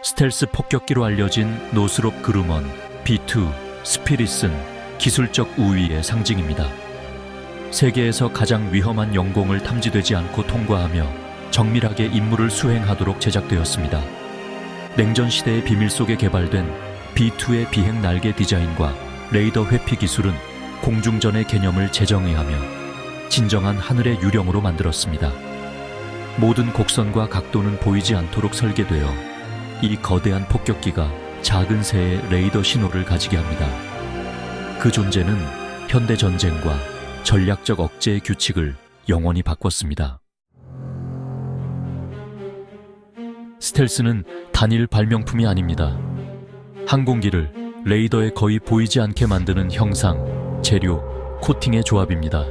스텔스 폭격기로 알려진 노스롭 그루먼 B2 스피릿은 기술적 우위의 상징입니다. 세계에서 가장 위험한 영공을 탐지되지 않고 통과하며 정밀하게 임무를 수행하도록 제작되었습니다. 냉전 시대의 비밀 속에 개발된 B2의 비행 날개 디자인과 레이더 회피 기술은 공중전의 개념을 재정의하며 진정한 하늘의 유령으로 만들었습니다. 모든 곡선과 각도는 보이지 않도록 설계되어 이 거대한 폭격기가 작은 새의 레이더 신호를 가지게 합니다. 그 존재는 현대 전쟁과 전략적 억제의 규칙을 영원히 바꿨습니다. 스텔스는 단일 발명품이 아닙니다. 항공기를 레이더에 거의 보이지 않게 만드는 형상, 재료, 코팅의 조합입니다.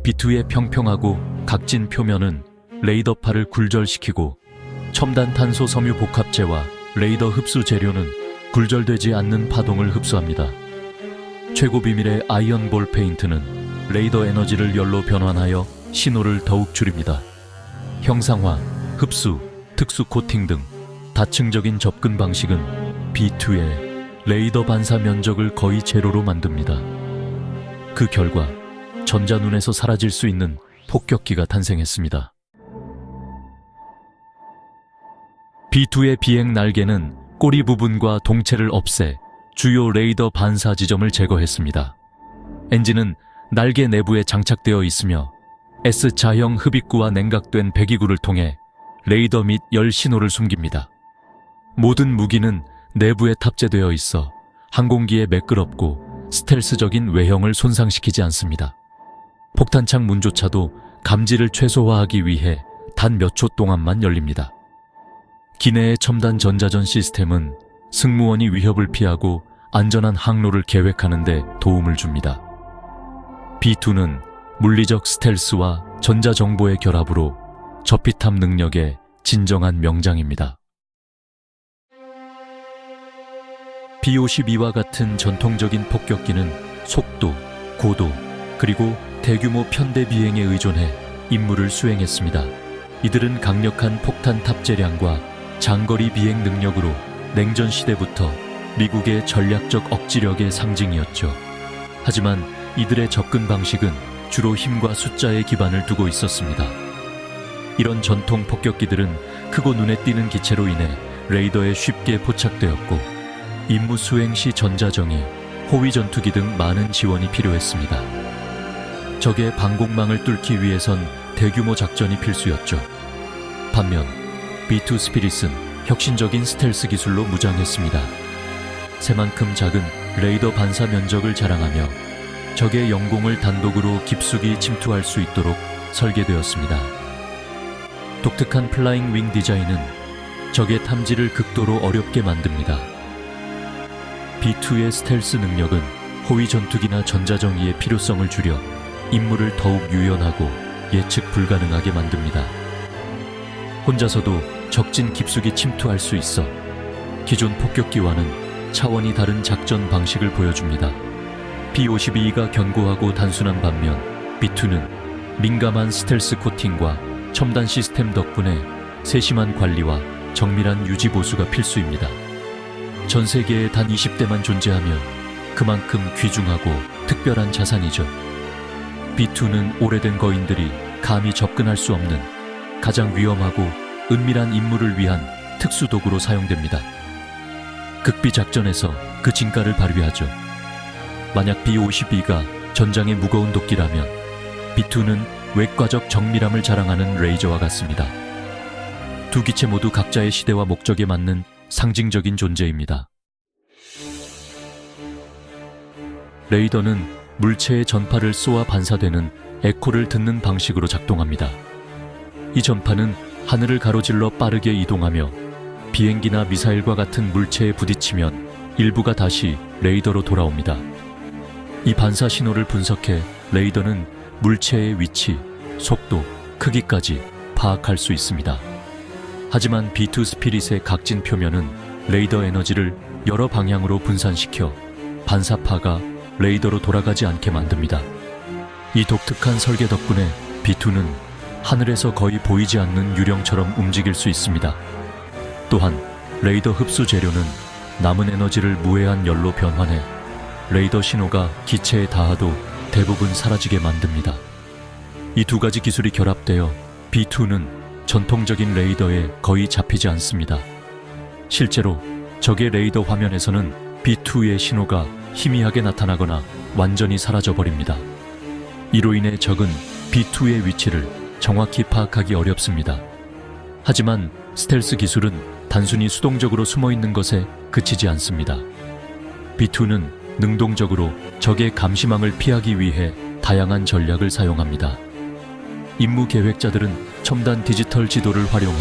B2의 평평하고 각진 표면은 레이더파를 굴절시키고 첨단 탄소 섬유 복합재와 레이더 흡수 재료는 굴절되지 않는 파동을 흡수합니다. 최고 비밀의 아이언볼 페인트는 레이더 에너지를 열로 변환하여 신호를 더욱 줄입니다. 형상화, 흡수, 특수 코팅 등 다층적인 접근 방식은 B2의 레이더 반사 면적을 거의 제로로 만듭니다. 그 결과 전자눈에서 사라질 수 있는 폭격기가 탄생했습니다. B2의 비행 날개는 꼬리 부분과 동체를 없애 주요 레이더 반사 지점을 제거했습니다. 엔진은 날개 내부에 장착되어 있으며 S자형 흡입구와 냉각된 배기구를 통해 레이더 및 열 신호를 숨깁니다. 모든 무기는 내부에 탑재되어 있어 항공기의 매끄럽고 스텔스적인 외형을 손상시키지 않습니다. 폭탄창 문조차도 감지를 최소화하기 위해 단 몇 초 동안만 열립니다. 기내의 첨단 전자전 시스템은 승무원이 위협을 피하고 안전한 항로를 계획하는 데 도움을 줍니다. B2는 물리적 스텔스와 전자정보의 결합으로 저피탐 능력의 진정한 명장입니다. B-52와 같은 전통적인 폭격기는 속도, 고도, 그리고 대규모 편대 비행에 의존해 임무를 수행했습니다. 이들은 강력한 폭탄 탑재량과 장거리 비행 능력으로 냉전 시대부터 미국의 전략적 억지력의 상징이었죠. 하지만 이들의 접근 방식은 주로 힘과 숫자에 기반을 두고 있었습니다. 이런 전통 폭격기들은 크고 눈에 띄는 기체로 인해 레이더에 쉽게 포착되었고 임무 수행 시 전자정의, 호위 전투기 등 많은 지원이 필요했습니다. 적의 방공망을 뚫기 위해선 대규모 작전이 필수였죠. 반면 B2 스피릿은 혁신적인 스텔스 기술로 무장했습니다. 새만큼 작은 레이더 반사 면적을 자랑하며 적의 영공을 단독으로 깊숙이 침투할 수 있도록 설계되었습니다. 독특한 플라잉 윙 디자인은 적의 탐지를 극도로 어렵게 만듭니다. B2의 스텔스 능력은 호위 전투기나 전자정의의 필요성을 줄여 임무를 더욱 유연하고 예측 불가능하게 만듭니다. 혼자서도 적진 깊숙이 침투할 수 있어 기존 폭격기와는 차원이 다른 작전 방식을 보여줍니다. B-52가 견고하고 단순한 반면 B2는 민감한 스텔스 코팅과 첨단 시스템 덕분에 세심한 관리와 정밀한 유지 보수가 필수입니다. 전 세계에 단 20대만 존재하며 그만큼 귀중하고 특별한 자산이죠. B2는 오래된 거인들이 감히 접근할 수 없는 가장 위험하고 은밀한 임무를 위한 특수도구로 사용됩니다. 극비 작전에서 그 진가를 발휘하죠. 만약 B-52가 전장의 무거운 도끼라면 B2는 외과적 정밀함을 자랑하는 레이저와 같습니다. 두 기체 모두 각자의 시대와 목적에 맞는 상징적인 존재입니다. 레이더는 물체의 전파를 쏘아 반사되는 에코를 듣는 방식으로 작동합니다. 이 전파는 하늘을 가로질러 빠르게 이동하며 비행기나 미사일과 같은 물체에 부딪히면 일부가 다시 레이더로 돌아옵니다. 이 반사 신호를 분석해 레이더는 물체의 위치, 속도, 크기까지 파악할 수 있습니다. 하지만 B2 스피릿의 각진 표면은 레이더 에너지를 여러 방향으로 분산시켜 반사파가 레이더로 돌아가지 않게 만듭니다. 이 독특한 설계 덕분에 B2는 하늘에서 거의 보이지 않는 유령처럼 움직일 수 있습니다. 또한 레이더 흡수 재료는 남은 에너지를 무해한 열로 변환해 레이더 신호가 기체에 닿아도 대부분 사라지게 만듭니다. 이 두 가지 기술이 결합되어 B2는 전통적인 레이더에 거의 잡히지 않습니다. 실제로 적의 레이더 화면에서는 B2의 신호가 희미하게 나타나거나 완전히 사라져버립니다. 이로 인해 적은 B2의 위치를 정확히 파악하기 어렵습니다. 하지만 스텔스 기술은 단순히 수동적으로 숨어있는 것에 그치지 않습니다. B2는 능동적으로 적의 감시망을 피하기 위해 다양한 전략을 사용합니다. 임무 계획자들은 첨단 디지털 지도를 활용해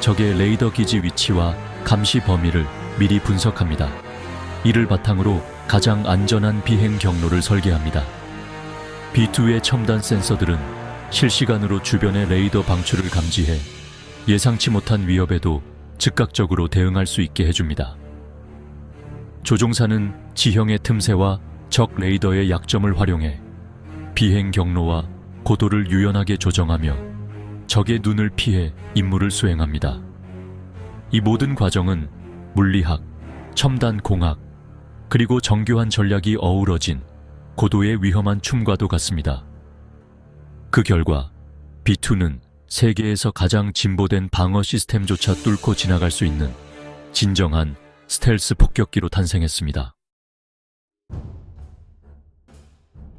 적의 레이더 기지 위치와 감시 범위를 미리 분석합니다. 이를 바탕으로 가장 안전한 비행 경로를 설계합니다. B2의 첨단 센서들은 실시간으로 주변의 레이더 방출을 감지해 예상치 못한 위협에도 즉각적으로 대응할 수 있게 해줍니다. 조종사는 지형의 틈새와 적 레이더의 약점을 활용해 비행 경로와 고도를 유연하게 조정하며 적의 눈을 피해 임무를 수행합니다. 이 모든 과정은 물리학, 첨단 공학, 그리고 정교한 전략이 어우러진 고도의 위험한 춤과도 같습니다. 그 결과 B2는 세계에서 가장 진보된 방어 시스템조차 뚫고 지나갈 수 있는 진정한 스텔스 폭격기로 탄생했습니다.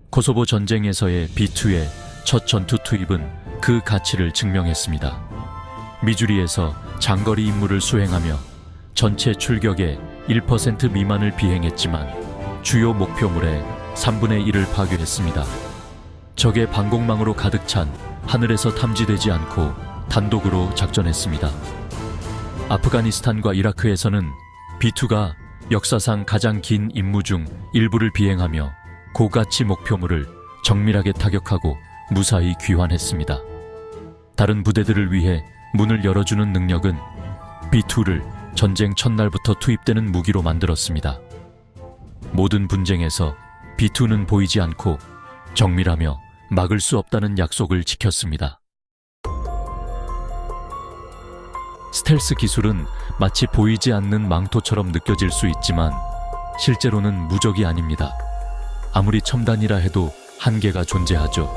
코소보 전쟁에서의 B2의 첫 전투 투입은 그 가치를 증명했습니다. 미주리에서 장거리 임무를 수행하며 전체 출격의 1% 미만을 비행했지만 주요 목표물의 3분의 1을 파괴했습니다. 적의 방공망으로 가득 찬 하늘에서 탐지되지 않고 단독으로 작전했습니다. 아프가니스탄과 이라크에서는 B2가 역사상 가장 긴 임무 중 일부를 비행하며 고가치 목표물을 정밀하게 타격하고 무사히 귀환했습니다. 다른 부대들을 위해 문을 열어주는 능력은 B2를 전쟁 첫날부터 투입되는 무기로 만들었습니다. 모든 분쟁에서 B2는 보이지 않고 정밀하며 막을 수 없다는 약속을 지켰습니다. 스텔스 기술은 마치 보이지 않는 망토처럼 느껴질 수 있지만 실제로는 무적이 아닙니다. 아무리 첨단이라 해도 한계가 존재하죠.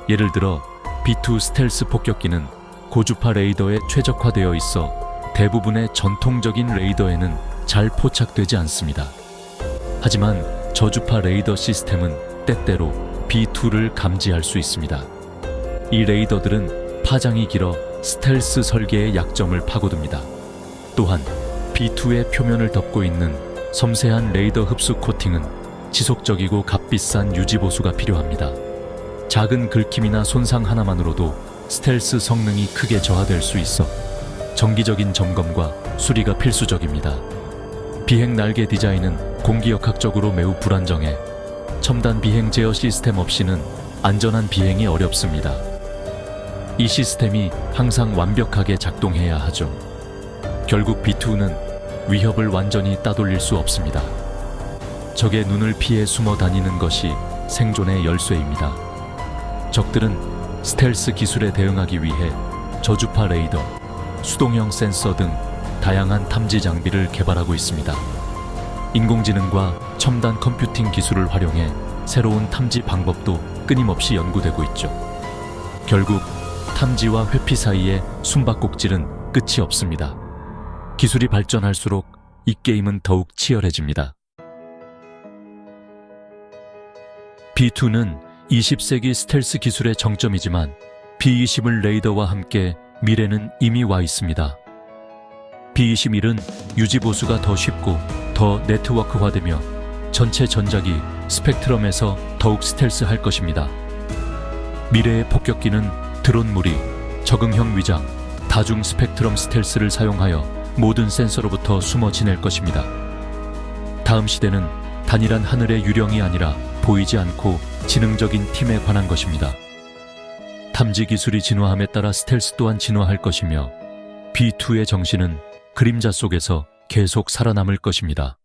예를 들어 B2 스텔스 폭격기는 고주파 레이더에 최적화되어 있어 대부분의 전통적인 레이더에는 잘 포착되지 않습니다. 하지만 저주파 레이더 시스템은 때때로 B2를 감지할 수 있습니다. 이 레이더들은 파장이 길어 스텔스 설계의 약점을 파고듭니다. 또한 B2의 표면을 덮고 있는 섬세한 레이더 흡수 코팅은 지속적이고 값비싼 유지 보수가 필요합니다. 작은 긁힘이나 손상 하나만으로도 스텔스 성능이 크게 저하될 수 있어 정기적인 점검과 수리가 필수적입니다. 비행 날개 디자인은 공기역학적으로 매우 불안정해 첨단 비행 제어 시스템 없이는 안전한 비행이 어렵습니다. 이 시스템이 항상 완벽하게 작동해야 하죠. 결국 B2는 위협을 완전히 따돌릴 수 없습니다. 적의 눈을 피해 숨어 다니는 것이 생존의 열쇠입니다. 적들은 스텔스 기술에 대응하기 위해 저주파 레이더, 수동형 센서 등 다양한 탐지 장비를 개발하고 있습니다. 인공지능과 첨단 컴퓨팅 기술을 활용해 새로운 탐지 방법도 끊임없이 연구되고 있죠. 결국 탐지와 회피 사이의 숨바꼭질은 끝이 없습니다. 기술이 발전할수록 이 게임은 더욱 치열해집니다. B2는 20세기 스텔스 기술의 정점이지만 B-21 레이더와 함께 미래는 이미 와 있습니다. B-21은 유지 보수가 더 쉽고 더 네트워크화되며 전체 전작이 스펙트럼에서 더욱 스텔스할 것입니다. 미래의 폭격기는 드론 무리, 적응형 위장, 다중 스펙트럼 스텔스를 사용하여 모든 센서로부터 숨어 지낼 것입니다. 다음 시대는 단일한 하늘의 유령이 아니라 보이지 않고 지능적인 팀에 관한 것입니다. 탐지 기술이 진화함에 따라 스텔스 또한 진화할 것이며 B2의 정신은 그림자 속에서 계속 살아남을 것입니다.